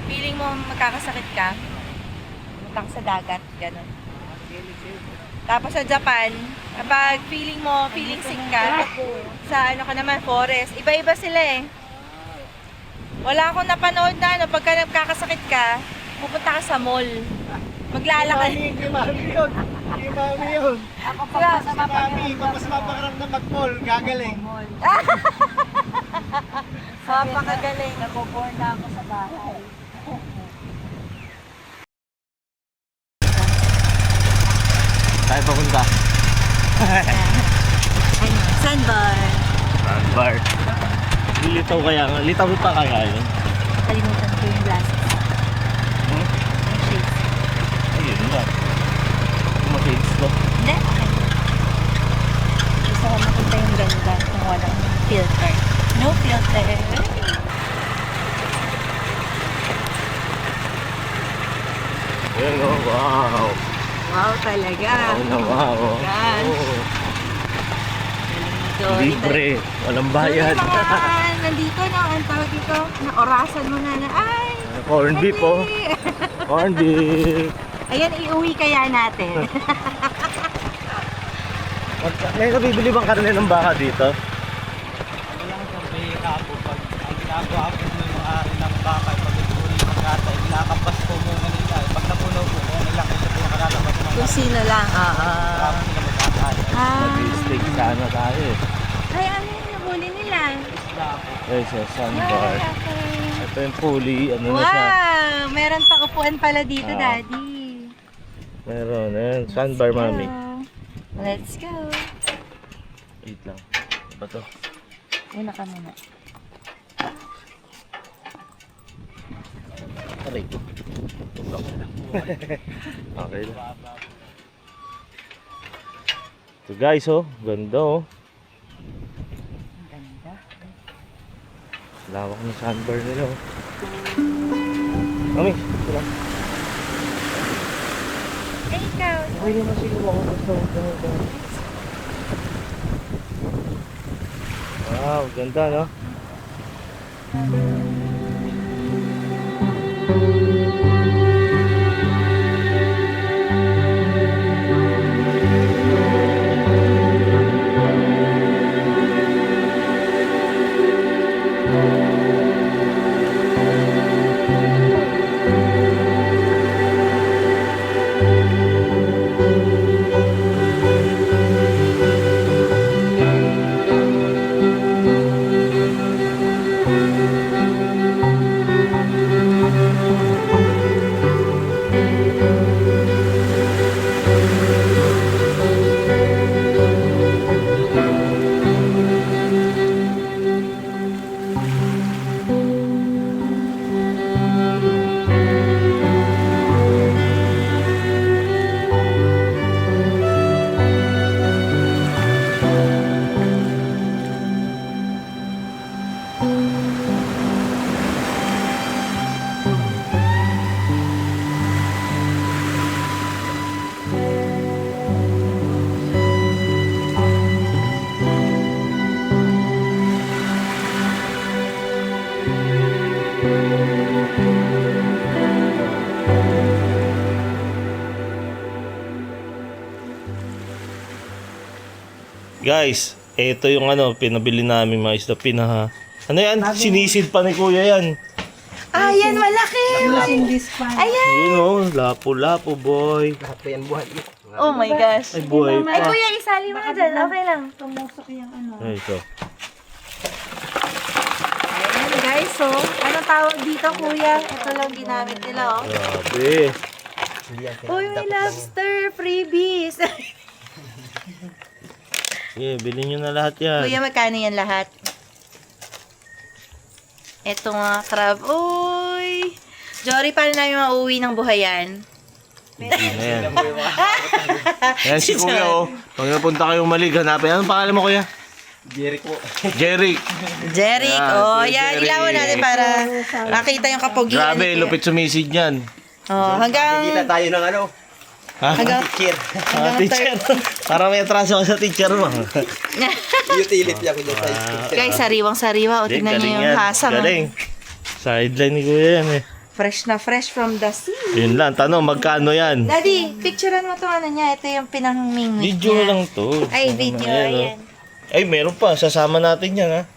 C: feeling mo magkakasakit ka, punta ka sa dagat, gano'n. Tapos sa Japan, kapag feeling sick ka, sa ano ka naman, forest, iba-iba sila eh. Wala akong napanood na ano, pagka nagkakasakit ka, pupunta ka sa mall. Maglalakad.
D: Hindi mami yun. Hindi mami yun. Mami, papasama ka lang na mag-mall. Gagaling.
C: Papakagaling. Nakuporta ako sa bahay.
A: Tayo papunta.
C: Sandbar.
A: Sandbar. Litaw kaya nga. Litaw pa kaya yun.
C: Kalimutan ko yung glasses.
A: Hmm?
C: Yung shades.
A: Ayun na. Kumashades ko.
C: Hindi, okay. Gusto ko makita yung ganda kung walang filter. No filter.
A: Ayun o. Wow.
C: Wow talaga.
A: Wow.
C: Yan.
A: Oh.
C: So,
A: Libre. Walang bayad.
C: So, yung mga nandito na, ang tawag dito, na orasan mo na ay,
A: Corn beef oh. Corn beef.
C: ayan, iuwi kaya natin.
A: May nabibili bang karne ng baka dito?
F: Walang sabi kapo pag ang ginagawa po ng mga ari ng baka pag ito yung magkata, kinakapas po muna nila. Pag napuno po, kung ilang kayo po nakakabas mga
C: Kung sino lang,
F: marami sila magkakaya.
A: Nag-steak sana tayo eh.
C: Ay, ano yung nabuli nila?
A: Ay, sa sandbar.
C: Okay.
A: Ito yung pulley. Ano na siya?
C: Wow! Meron pa upuan pala dito,
A: Ah.
C: Daddy.
A: Meron. Ayan. Sandbar, mami.
C: Let's go.
A: Wait lang. Ano ba to?
C: Una ka muna.
A: Aray ko. Tubak na lang. Okay lang. Ito guys oh. Ganda oh.
C: Ang ganda.
A: Lawak ng sandbar nila oh. Mami, ito lang.
C: Eh, ikaw.
A: Okay naman siguro ako gusto. Wow, ganda no? Guys, ito yung ano, pinabili namin mga isda. Ano yan? Sinisid pa ni kuya yan.
C: Ah, yan, malaki. Ayan.
A: Yun oh, lapo-lapo boy.
C: Oh my gosh.
A: Ay boy
C: Ay,
A: pa.
C: kuya, isali mo na dyan. Okay lang.
A: Ay, ito.
C: Ayan, guys, so, anong tawag dito, kuya? Ito lang ginamit nila, oh.
A: Grabe.
C: Uy, may lobster freebies.
A: Sige, bilhin nyo na lahat yan.
C: Kuya, magkano yan lahat? Ito nga, crab. Uy! Jory, paano namin mauwi ng buhayan?
A: Hindi na yan. Yan si kuya oh. Pag napunta kayong Malig, hanapin. Anong pangalan mo kuya?
F: Jeric po.
A: Jeric.
C: Jeric,
A: Yan,
C: oh,
A: si
C: yan,
A: Jeric.
C: ilawan natin para makita yung kapugian.
A: Grabe, lupit sumisid yan.
C: Oh, hanggang
F: tayo ng ano,
A: Ha?
C: hanggang
A: Teacher. Parang may atraso ka sa teacher mo.
F: utility ako dyan tayo.
C: guys, sariwang-sariwa. O, tingnan niyo yung hasang.
A: Galing. Sideline ni Kuya yan eh.
C: Fresh na fresh from the sea.
A: Yun lang, tanong, magkano yan?
C: Daddy, picturean mo to ano niya. Ito yung pinangmingwit
A: Video
C: niya.
A: lang to.
C: Ay, video,
A: Ayan, oh.
C: ayan.
A: Ay, meron pa. Sasama natin yan, ha?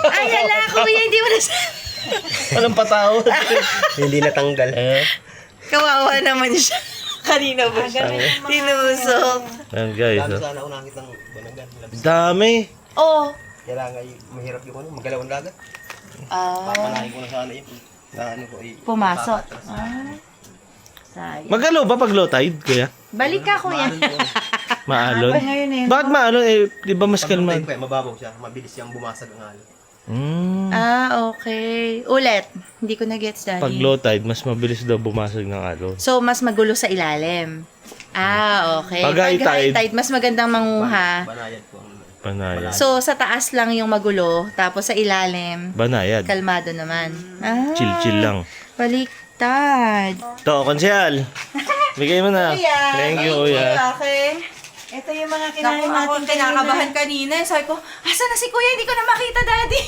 C: Ay, hala, kuya, hindi mo na
A: Walang patawad.
F: Hindi natanggal.
A: Eh,
C: kawawa naman siya. Kanina ba siya? Tinusok.
A: Ayan, guys. Oh.
F: Sana ako nakita ng banagan.
A: Dami.
C: Oh.
F: Kailangan mahirap yung ano, magalaw ang dagat.
C: Ah,
F: Papalahin ko na sana yun. Na ano ko
C: pumasok. Ah. Sayang.
A: Magalaw ba pag low tide, Kuya?
C: Balik ka, kuya.
A: Maalon?
C: ngayon eh.
A: Bakit maalon? Eh, di ba mas kalmad?
F: Kaya mababaw siya, mabilis siyang bumasag ang halo.
C: Ah, okay. Ulit. Hindi ko na-gets, Daddy.
A: Pag low tide, mas mabilis daw bumasag ng alon.
C: So, mas magulo sa ilalim. Ah, okay.
A: Pag high tide,
C: mas magandang manguha.
F: Banayad po ang
A: Banayad.
C: So, sa taas lang yung magulo, tapos sa ilalim,
A: Banayad.
C: kalmado naman. Ah,
A: Chill-chill lang.
C: baliktad.
A: To, konsyal. Bigay mo na. Thank you, Kuya.
C: Okay. Ito yung mga kinain natin. Ako kinakabahan kanina. Sabi ko, asan na si Kuya? Hindi ko na makita, Daddy.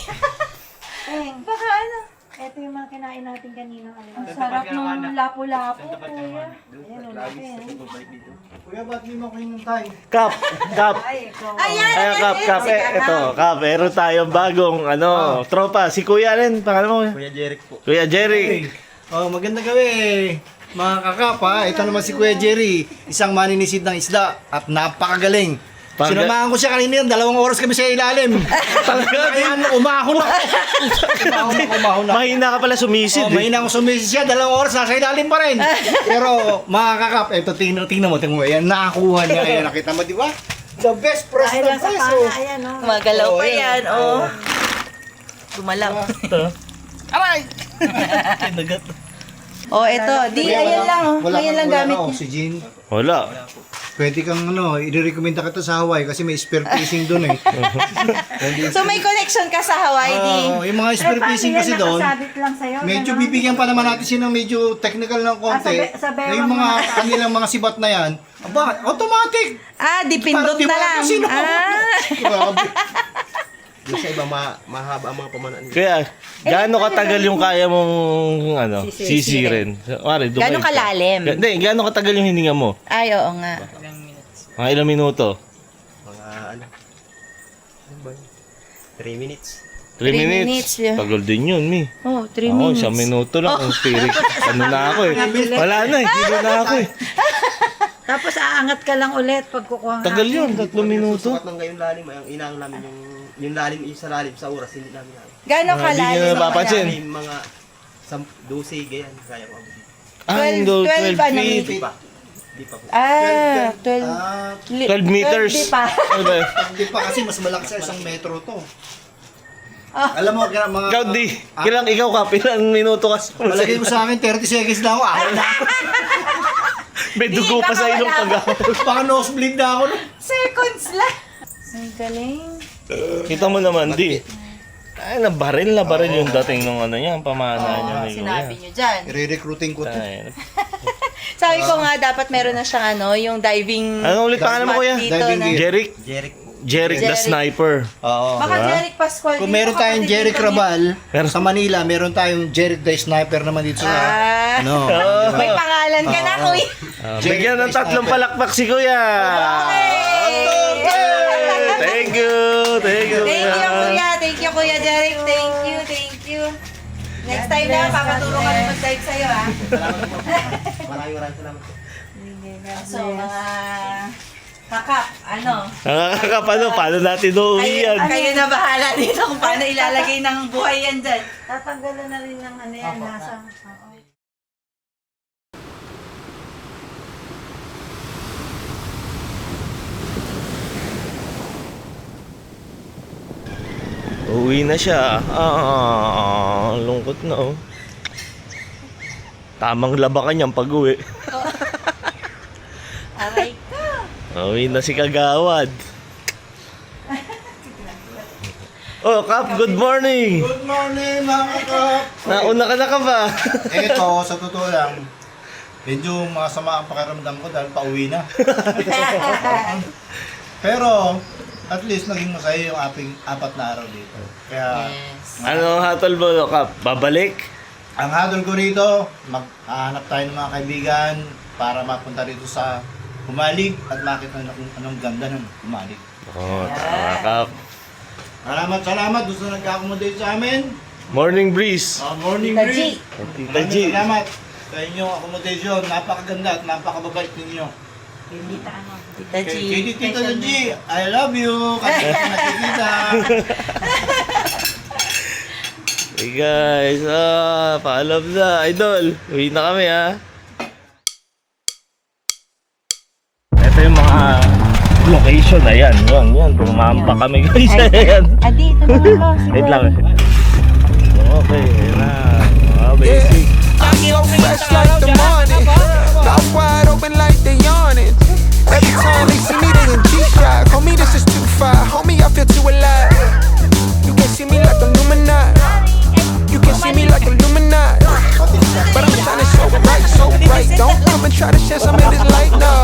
C: Baka ano.
H: Ito yung mga kinain natin kanina. Ang sarap nung lapu-lapu, kuya.
D: Kuya, ba't hindi mo kayo tayo?
A: Kap.
C: Ayan!
A: Ay, Kap. Ito, Kap. Meron tayong bagong, tropa. Si Kuya rin. Pangalan mo, Kuya?
F: Kuya Jeric po.
A: Kuya Jerry.
D: Oh, maganda gabi. Mga kakapa, ito naman si Kuya Jerry, isang maninisid ng isda at napakagaling. Sinamahan ko siya kanina yan, 2 oras kami sa ilalim. Talaga, umahon na. Umahon na.
A: Mahina ka pala sumisid.
D: Oh, mahina akong sumisid siya, 2 oras, nasa ilalim pa rin. Pero mga kakap, ito tingnan mo, yan, nakakuha niya, yan, nakita mo, di ba? The best press na press.
C: Magalaw pa yan, oh. Gumalaw.
A: Aray! Kinagat.
C: Oh, ito. Di, ayan lang, oh.
D: Wala
C: Ayan lang
D: kang
C: gamit niya.
D: oxygen.
A: Wala.
D: Pwede kang i-recommenda kita sa Hawaii kasi may spear fishing doon eh.
C: So, may connection ka sa Hawaii, di?
D: Yung mga spear fishing kasi doon,
H: Nakasabit lang sa'yo.
D: medyo bibigyan pa naman natin siya ng medyo technical ng konti.
H: sa
D: Na yung mga kanilang mga sibat na yan, aba, automatic!
C: Ah, dipindot
D: Parang di
C: na
D: mo
C: lang.
D: sino.
C: Ah.
D: Grabe.
F: Yung sa iba, mahaba ang mga pamanaan.
A: Kaya, gaano katagal yung kaya mong sisirin?
C: Gaano kalalim?
A: Hindi, gaano katagal yung hininga mo?
C: Ay, oo nga.
A: Mga ilang minuto?
F: Mga ano ba yun? 3 minutes.
A: 3
C: 3
A: minutes.
C: minutes, yeah.
A: Tagal din yun, mi.
C: Oh, 3
A: Ako,
C: minutes.
A: 1 minuto lang. Ang spirit. Ano na ako eh. Wala na eh. Hilo na ako eh.
H: Tapos aangat ka lang ulit pag kukuha
A: Tagal yun, 3 minuto.
F: Sukat ng ngayong lalim, ang inaang namin yung lalim, yung sa lalim sa oras, hindi namin namin.
C: Gaano
A: Hindi nyo
C: kalalim?
A: napapansin.
F: May mga 12 ganyan, kaya ko abutin.
A: Ah,
C: 12
A: 12
C: ano,
A: feet.
F: Di pa. Di pa po.
C: Ah, 12.
A: 12 meters.
C: 12 pa.
A: Ano ba?
D: Hindi pa kasi mas malaki sa 1 metro to. Alam mo, mga...
A: Ikaw di. Ikaw ka, ilang minuto ka sa
D: Malagay mo sa akin, 30 seconds na ako. Ahon na ako.
A: May dugo pa sa ilong pag
D: Baka nosebleed na ako.
C: Seconds lang. Ay, galing.
A: Kita mo naman, di. Ay, nabaril yung dating nung niya, ang pamana niya. ni
C: Sinabi
A: Kuya.
C: nyo dyan.
D: I-recruiting ko to.
A: Ay,
C: Sabi ko nga, dapat meron na siyang yung diving
A: Ano ulit pangalan mo, Kuya?
C: spot dito
D: Diving
C: na.
D: gear.
A: Jeric?
F: Jeric po.
A: Jeric the
C: Jeric.
A: Sniper.
D: Oo.
C: Baka Jeric Pascual.
D: Kung
C: dito,
D: meron tayong
C: kapatid
D: Jeric
C: dito niya.
D: Rabal
A: Meron.
D: sa Manila, meron tayong Jeric the Sniper naman dito sa...
C: Ah.
D: Ano?
C: May pangalan ka na, kuya.
A: Bigyan ng 3 palakpak si Kuya.
C: Okay.
A: Thank you. Thank you.
C: Thank you, kuya. Thank you, kuya Jeric. Thank you. Next time na, papatulong kami mag-dive sa'yo, ha?
F: Maraming salamat po.
C: So, mga kakap,
A: Paano natin uuwi yan?
C: kayo na bahala dito kung paano ilalagay ng buhay yan dyan.
H: Tatanggalan na rin ng ano yan, nasa.
A: Uwi na siya. Lungkot na oh. Tamang labakan niyang pag-uwi.
C: Aray ka.
A: Uwi na si Kagawad. Oh, Kap, good morning!
D: Good morning mga kap!
A: Nauna ka na ka ba?
D: Eto, sa totoo lang, medyo masama ang pakiramdam ko dahil pauwi na. Pero, at least naging masaya yung ating 4 na araw dito. Kaya,
A: Ano hatol mo, Kap? Babalik?
D: ang hadol ko rito, maghahanap tayo ng mga kaibigan para mapunta rito sa Humalig at makita na kung anong ganda ng Humalig.
A: Oh, tama, Kap.
D: Salamat. Gusto nag-accommodate sa amin.
A: Morning breeze.
D: Morning
C: Tita
D: breeze.
A: Tita G.
D: Salamat sa inyong accommodation. Napakaganda at napakababait ninyo.
C: Tita G.
D: Kay Tita G, I love you. Kasi nakikita.
A: Hey guys, paalam na. Idol, uwi na kami ha. Ito yung mga location na yan. Yan. Bumamba kami guys. Ayan.
C: Adi, ito na ako.
A: Wait lang. Okay, yun na. Mga basic.
G: Fresh like the morning, mouth wide open like they yawning. Every time they see me, they in G-Shock. Homie, this is too far. Homie, I feel too alive. You can see me like Illuminati. You can see me like Illuminati. But I'm shining so bright, so bright. Don't come and try to share some of this light now.